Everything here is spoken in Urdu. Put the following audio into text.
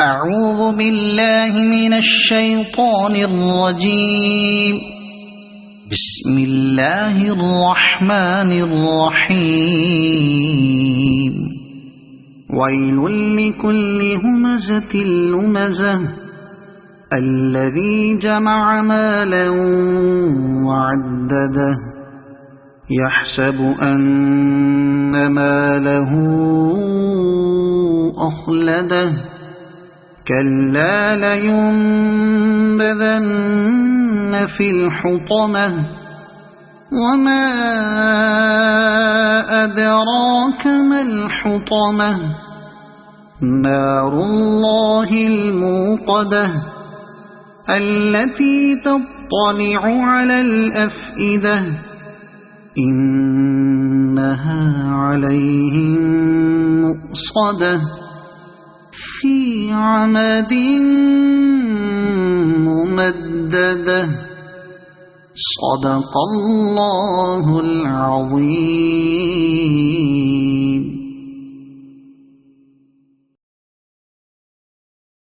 أعوذ بالله من الشيطان الرجيم. بسم الله الرحمن الرحيم. ويل لكل همزة لمزة الذي جمع مالا وعدده يحسب أن ماله أخلده كلا لينبذن في الحطمة وما أدراك ما الحطمة نار الله الموقدة التي تطلع على الأفئدة إنها عليهم مؤصدة في عمد ممددة. صدق الله العظيم.